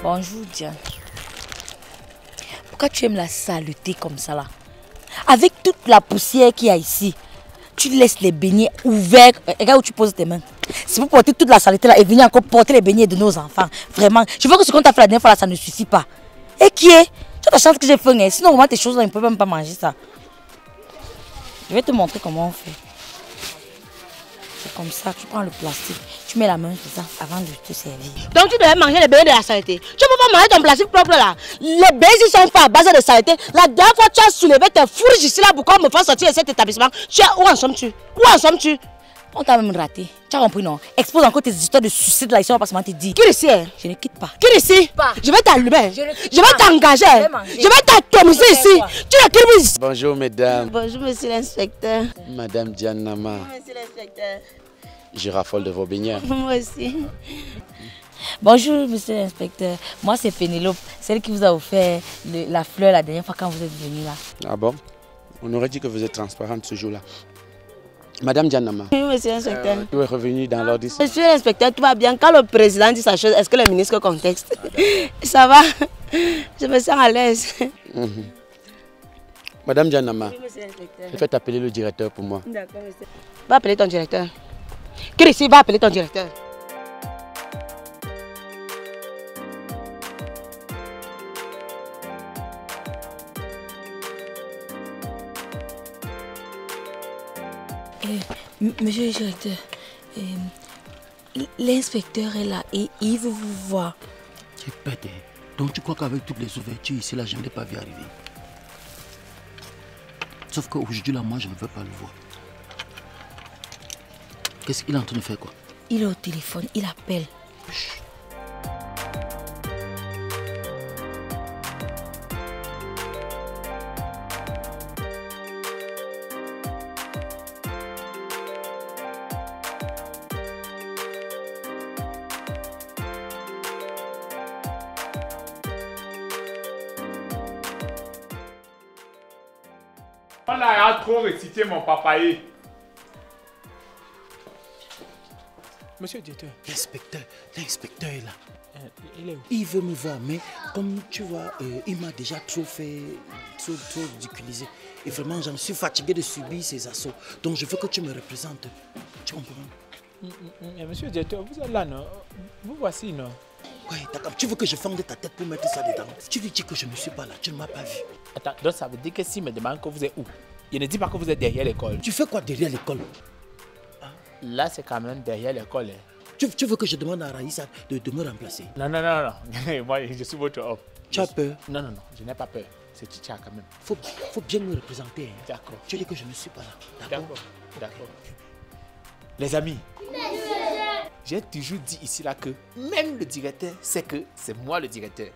Bonjour Diane. Pourquoi tu aimes la saleté comme ça là? Avec toute la poussière qu'il y a ici, tu laisses les beignets ouverts. Regarde où tu poses tes mains. C'est pour porter toute la saleté là et venir encore porter les beignets de nos enfants. Vraiment, je veux que ce qu'on t'a fait la dernière fois là, ça ne suffit pas. Et qui est? Tu as ta chance que j'ai faim. Sinon, vraiment tes choses là, ils ne peuvent même pas manger ça. Je vais te montrer comment on fait. C'est comme ça, tu prends le plastique, tu mets la main sur ça avant de te servir. Donc tu devais manger les beignets de la saleté. Tu ne peux pas manger ton plastique propre là. Les beignets ne sont pas à base de saleté. La dernière fois tu as soulevé tes fourches ici là pour qu'on me fasse sortir de cet établissement. Où en sommes-tu? Où en sommes-tu? On t'a même raté. Tu as compris non? Expose encore tes histoires de suicide là, ici on va pas seulement te dire. Qui ici? Je ne quitte pas. Qui ici? Je vais t'allumer. Je vais t'engager. Je vais t'atomiser ici. Tu ne quittes ici. Bonjour mesdames. Bonjour monsieur l'inspecteur. Madame Diane Nama. Monsieur l'inspecteur. Je raffole de vos beignets. Moi aussi. Bonjour monsieur l'inspecteur. Moi c'est Pénélope, celle qui vous a offert la fleur la dernière fois quand vous êtes venu là. Ah bon? On aurait dit que vous êtes transparente ce jour-là. Madame Diane Nama. Oui monsieur l'inspecteur. Tu es revenu dans l'ordre. Monsieur l'inspecteur, tout va bien. Quand le président dit sa chose, est-ce que le ministre contexte? Ça va? Je me sens à l'aise. Madame Diane Nama, Oui monsieur l'inspecteur. je vais t'appeler le directeur pour moi. D'accord monsieur. Va appeler ton directeur. Qui ici va appeler ton directeur. Monsieur le directeur, l'inspecteur est là et il veut vous voir. C'est bête. Donc tu crois qu'avec toutes les ouvertures ici, là, je ne l'ai pas vu arriver. Sauf qu'aujourd'hui, là, moi, je ne veux pas le voir. Qu'est-ce qu'il est en train de faire, quoi? Il est au téléphone, il appelle. Chut. On a trop récité mon papaye. Monsieur le directeur. L'inspecteur est là. Il est où? Il veut me voir, mais comme tu vois, il m'a déjà trop ridiculisé. Et vraiment, j'en suis fatigué de subir ces assauts. Donc je veux que tu me représentes. Tu comprends? Monsieur le directeur, vous êtes là, non? Vous voici, non? Ouais, d'accord. Tu veux que je fende ta tête pour mettre ça dedans? Tu lui dis que je ne suis pas là, tu ne m'as pas vu. Attends, donc ça veut dire que s'il me demande que vous êtes où? Il ne dit pas que vous êtes derrière l'école. Tu fais quoi derrière l'école? Là, c'est quand même derrière l'école. Tu veux que je demande à Raïssa de me remplacer? Non. Moi, je suis votre homme. Tu as peur? Non, je n'ai pas peur. C'est Chicha quand même. Faut bien me représenter. Hein. D'accord. Tu dis que je ne suis pas là. D'accord. Les amis, j'ai toujours dit ici là que même le directeur sait que c'est moi le directeur.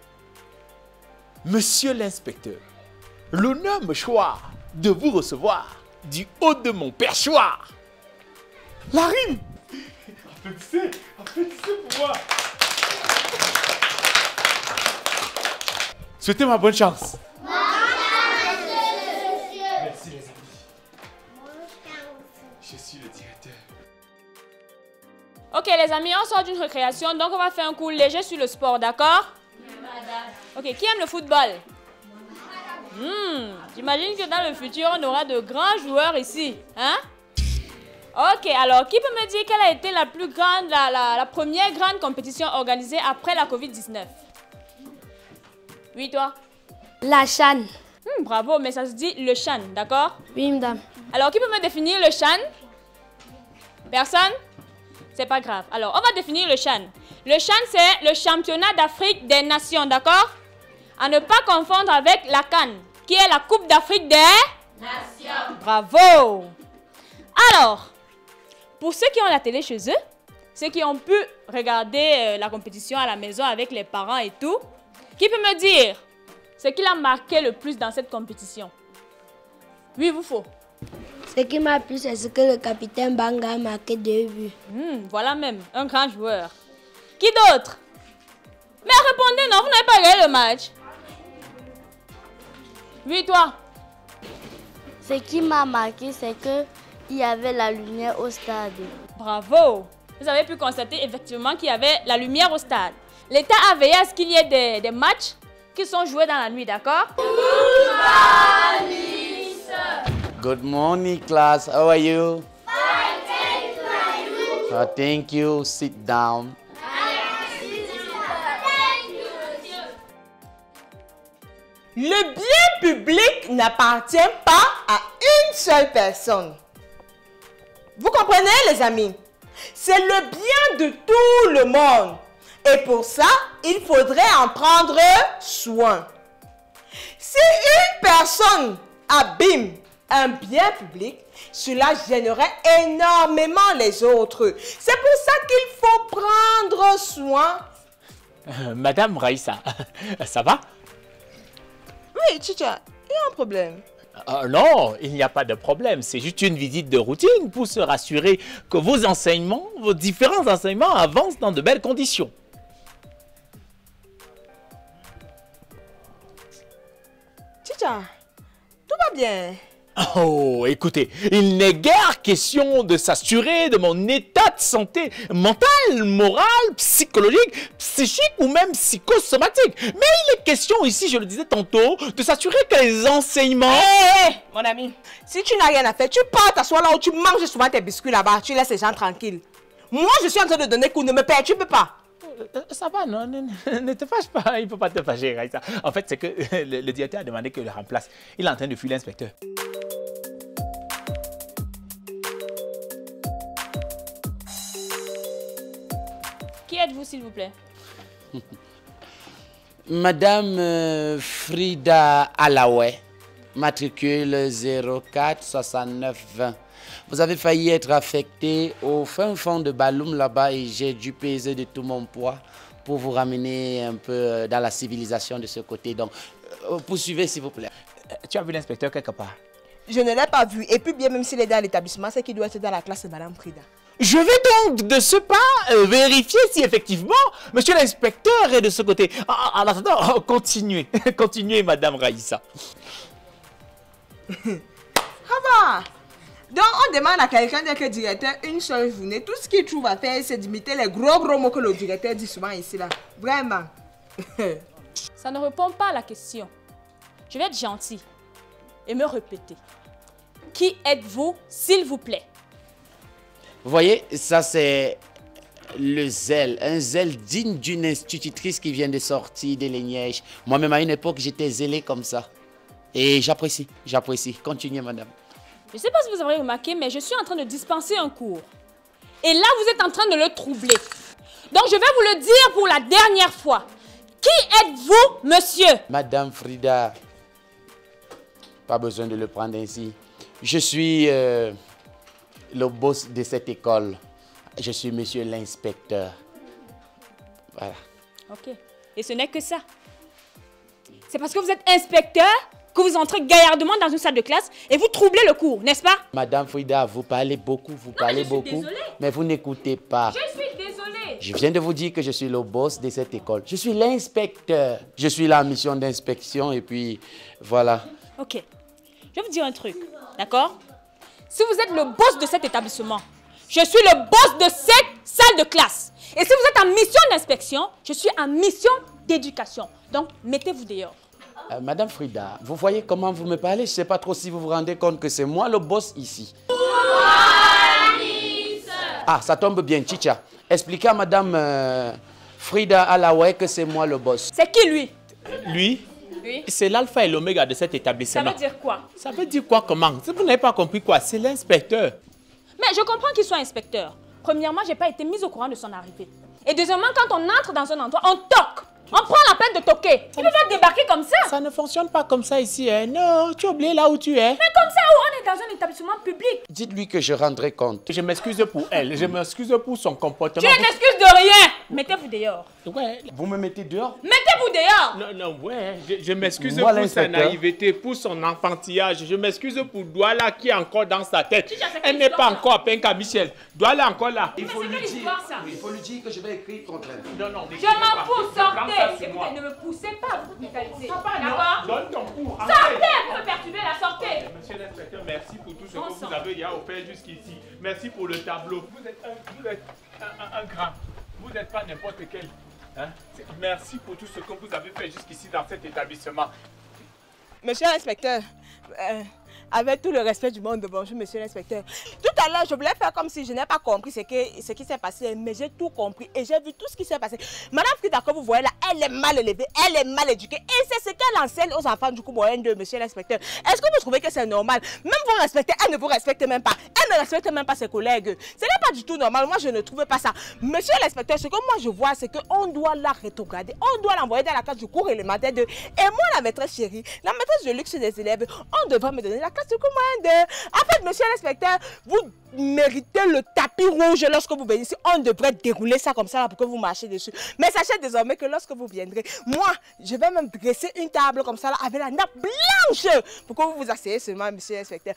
Monsieur l'inspecteur, l'honneur me choisit de vous recevoir du haut de mon perchoir. La rime. Applaudissez pour moi. Souhaitez-moi bonne chance. Merci les amis. Je suis le directeur. Ok les amis, on sort d'une récréation, donc on va faire un cours léger sur le sport, d'accord? Oui, madame. Ok, qui aime le football? J'imagine que dans le futur, on aura de grands joueurs ici, hein? Ok, alors, qui peut me dire quelle a été la plus grande, la première grande compétition organisée après la Covid-19? Oui, toi? La CHAN. Bravo, mais ça se dit le CHAN, d'accord? Oui, madame. Alors, qui peut me définir le CHAN? Personne? C'est pas grave. Alors, on va définir le CHAN. Le CHAN, c'est le championnat d'Afrique des nations, d'accord? À ne pas confondre avec la CAN, qui est la Coupe d'Afrique des nations. Bravo! Alors, pour ceux qui ont la télé chez eux, ceux qui ont pu regarder la compétition à la maison avec les parents et tout, qui peut me dire ce qui l'a marqué le plus dans cette compétition? Oui ou faux? Ce qui m'a plu, c'est ce que le capitaine Banga a marqué 2 buts. Voilà même, un grand joueur. Qui d'autre? Mais répondez, non, vous n'avez pas regardé le match. Oui, toi? Ce qui m'a marqué, c'est qu'il y avait la lumière au stade. Bravo! Vous avez pu constater effectivement qu'il y avait la lumière au stade. L'État a veillé à ce qu'il y ait des matchs qui sont joués dans la nuit, d'accord? Good morning, class. How are you? Fine, thank you. Thank you. Sit down. Le bien public n'appartient pas à une seule personne. Vous comprenez, les amis? C'est le bien de tout le monde. Et pour ça, il faudrait en prendre soin. Si une personne abîme un bien public, cela gênerait énormément les autres. C'est pour ça qu'il faut prendre soin. Madame Raïssa, ça va? Oui, Chicha, il y a un problème. Non, il n'y a pas de problème. C'est juste une visite de routine pour se rassurer que vos enseignements, vos différents enseignements avancent dans de belles conditions. Chicha, tout va bien. Oh, écoutez, il n'est guère question de s'assurer de mon état de santé mentale, morale, psychologique, psychique ou même psychosomatique. Mais il est question ici, je le disais tantôt, de s'assurer que les enseignements... Hé, mon ami, si tu n'as rien à faire, tu pars t'asseoir là où tu manges souvent tes biscuits là-bas, tu laisses les gens tranquilles. Moi, je suis en train de donner cours, ne me perturbe pas. Ça va, non, ne te fâche pas, il ne faut pas te fâcher, Raïssa. En fait, c'est que le directeur a demandé que je le remplace. Il est en train de fuir l'inspecteur. Qui êtes-vous, s'il vous plaît? Madame Frida Alaoué, matricule 04 69 20. Vous avez failli être affecté au fin fond de Baloum là-bas et j'ai dû peser de tout mon poids pour vous ramener un peu dans la civilisation de ce côté. Donc, poursuivez s'il vous plaît. Tu as vu l'inspecteur quelque part? Je ne l'ai pas vu. Et puis bien, même s'il est dans l'établissement, c'est qu'il doit être dans la classe de Madame Frida. Je vais donc de ce pas vérifier si effectivement monsieur l'inspecteur est de ce côté. En attendant, continuez. Continuez, Madame Raïssa. Ça va. Donc, on demande à quelqu'un d'être directeur une seule journée. Tout ce qu'il trouve à faire, c'est d'imiter les gros mots que le directeur dit souvent ici, là. Vraiment. Ça ne répond pas à la question. Je vais être gentil et me répéter. Qui êtes-vous, s'il vous plaît? Vous voyez, ça c'est le zèle, un zèle digne d'une institutrice qui vient de sortir de l'Éniège. Moi-même, à une époque, j'étais zélé comme ça. Et j'apprécie, j'apprécie. Continuez, madame. Je ne sais pas si vous avez remarqué, mais je suis en train de dispenser un cours. Et là, vous êtes en train de le troubler. Donc, je vais vous le dire pour la dernière fois. Qui êtes-vous, monsieur? Madame Frida, pas besoin de le prendre ainsi. Je suis le boss de cette école. Je suis monsieur l'inspecteur. Voilà. Ok. Et ce n'est que ça. C'est parce que vous êtes inspecteur que vous entrez gaillardement dans une salle de classe et vous troublez le cours, n'est-ce pas? Madame Frida, vous parlez beaucoup, Désolée. mais vous n'écoutez pas. Je suis désolée. Je viens de vous dire que je suis le boss de cette école. Je suis l'inspecteur. Je suis la mission d'inspection et puis voilà. Ok. Je vais vous dire un truc, d'accord? Si vous êtes le boss de cet établissement, je suis le boss de cette salle de classe. Et si vous êtes en mission d'inspection, je suis en mission d'éducation. Donc, mettez-vous dehors. Madame Frida, vous voyez comment vous me parlez? Je ne sais pas trop si vous vous rendez compte que c'est moi le boss ici. Ah, ça tombe bien, Chicha. Expliquez à Madame Frida Alaoué que c'est moi le boss. C'est qui lui? Lui? Oui. c'est l'alpha et l'oméga de cet Ça établissement. veut dire quoi? Ça veut dire quoi comment? Vous n'avez pas compris quoi? C'est l'inspecteur. Mais je comprends qu'il soit inspecteur. Premièrement, je n'ai pas été mise au courant de son arrivée. Et deuxièmement, quand on entre dans un endroit, on toque. On prend la peine de toquer. Tu ne peux pas débarquer comme ça. Ça ne fonctionne pas comme ça ici. Hein. Non, tu as oublié là où tu es. Mais comme ça, on est dans un établissement public. Dites-lui que je rendrai compte. Je m'excuse pour elle. Je m'excuse pour son comportement. Tu n'excuses de rien. Mettez-vous dehors. Ouais. Vous me mettez dehors? Mettez-vous dehors. Non, non, ouais. Je m'excuse Moi, pour sa l'inspecteur. naïveté, pour son enfantillage. Je m'excuse pour Douala qui est encore dans sa tête. Tu sais, c'est Elle quelle n'est pas histoire, encore à peine qu'à Michel. Douala est encore là. Mais c'est quelle histoire, ça? Il faut lui dire que je vais écrire contre elle. Non, non, Je m'en fous, sortez. Écoutez, ne me poussez pas, vous brutalisez. D'accord? Donne ton coup. Sortez, vous me perturbez la sortez. Monsieur l'inspecteur, merci pour tout ce Bon que sang. vous avez déjà offert jusqu'ici. Merci pour le tableau. Vous êtes un grand. Vous n'êtes pas n'importe quel. Hein? Merci pour tout ce que vous avez fait jusqu'ici dans cet établissement. Monsieur l'inspecteur, avec tout le respect du monde, bonjour monsieur l'inspecteur. Tout à l'heure, je voulais faire comme si je n'ai pas compris ce qui s'est passé, mais j'ai tout compris et j'ai vu tout ce qui s'est passé. Madame Frida, que vous voyez là, elle est mal élevée, elle est mal éduquée et c'est ce qu'elle enseigne aux enfants du coup moyen de monsieur l'inspecteur. Est-ce que vous trouvez que c'est normal? Même vous respectez, elle ne vous respecte même pas. Elle ne respecte même pas ses collègues. Ce n'est pas du tout normal, moi je ne trouve pas ça. Monsieur l'inspecteur, ce que moi je vois, c'est qu'on doit la rétrograder, on doit l'envoyer dans la classe du cours élémentaire 2. Et moi, la maîtresse chérie, la maîtresse de luxe des élèves, on devrait me donner la classe du cours moyen 2. En fait, monsieur l'inspecteur, vous méritez le tapis rouge lorsque vous venez ici. On devrait dérouler ça comme ça là pour que vous marchiez dessus. Mais sachez désormais que lorsque vous viendrez, moi, je vais même dresser une table comme ça là avec la nappe blanche pour que vous vous asseyez seulement, monsieur l'inspecteur.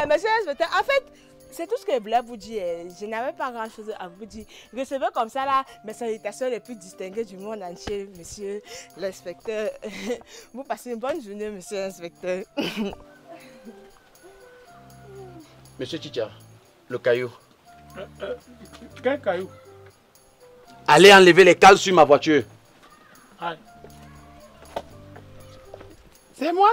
Monsieur l'inspecteur, en fait, c'est tout ce que je voulais vous dire. Je n'avais pas grand chose à vous dire. Recevez comme ça là mes salutations les plus distinguées du monde entier, monsieur l'inspecteur. Vous passez une bonne journée, monsieur l'inspecteur. Monsieur Chicha, le caillou. Quel caillou? Allez enlever les cales sur ma voiture. Ah. C'est moi.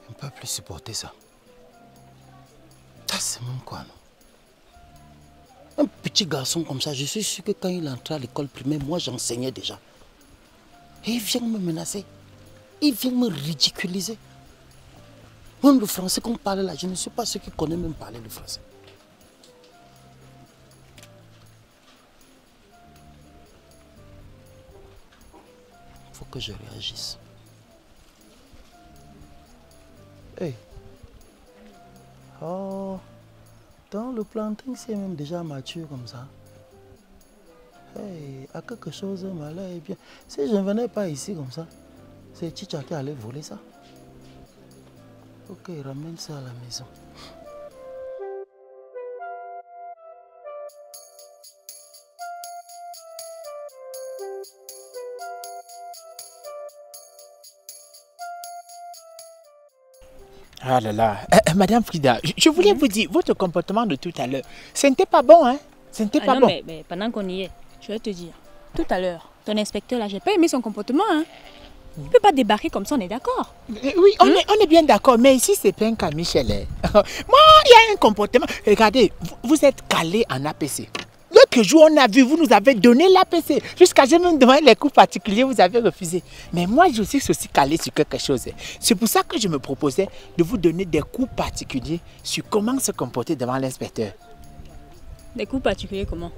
On ne peut plus supporter ça. Ça, c'est même quoi, non? Un petit garçon comme ça, je suis sûr que quand il entrait à l'école primaire, moi j'enseignais déjà. Et il vient me menacer. Il vient me ridiculiser. Même le français qu'on parle là, je ne suis pas ceux qui connaissent même parler le français. Il faut que je réagisse. Hey. Oh, dans le planting, c'est même déjà mature comme ça. Hey, à quelque chose malin et bien. Si je ne venais pas ici comme ça, c'est Chicha qui allait voler ça. Ok, ramène ça à la maison. Ah là là, Madame Frida, je voulais vous dire, votre comportement de tout à l'heure, ce n'était pas bon, hein? Ce n'était pas non, bon. mais pendant qu'on y est, je vais te dire, tout à l'heure, ton inspecteur là, j'ai pas aimé son comportement, hein? Il ne peut pas débarquer comme ça, on est d'accord? Oui, on est bien d'accord, mais ici c'est pas un cas Michel. Moi, il y a un comportement. Regardez, vous êtes calé en APC. L'autre jour, on a vu, vous nous avez donné l'APC. Jusqu'à j'ai même demandé les cours particuliers, vous avez refusé. Mais moi, je suis aussi calé sur quelque chose. C'est pour ça que je me proposais de vous donner des cours particuliers sur comment se comporter devant l'inspecteur. Des cours particuliers comment?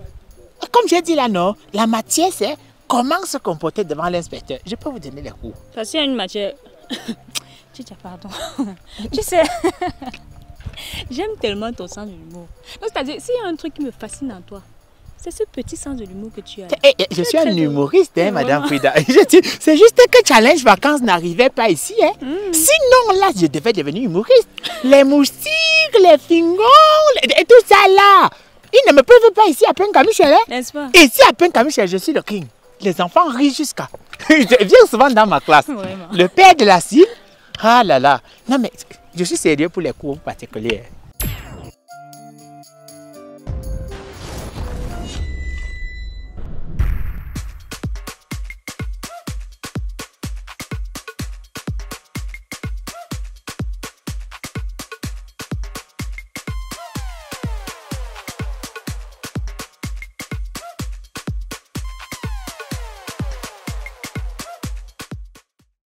Comme j'ai dit là, non, la matière c'est comment se comporter devant l'inspecteur. Je peux vous donner les cours. Parce qu'il y a une matière... Chicha, pardon. Tu sais, j'aime tellement ton sens de l'humour. C'est-à-dire, s'il y a un truc qui me fascine en toi, c'est ce petit sens de l'humour que tu as. Je suis un humoriste, hein, Madame Frida. C'est juste que Challenge Vacances n'arrivait pas ici. Hein. Sinon, là, je devais devenir humoriste. Les moustiques, les fingons, et tout ça là. Ils ne me peuvent pas ici à Penka-Michel. Hein. N'est-ce pas? Ici à Penka-Michel, je suis le king. Les enfants rient jusqu'à. Je viens souvent dans ma classe. Vraiment. Le père de la cible. Ah là là. Non mais, je suis sérieux pour les cours particuliers.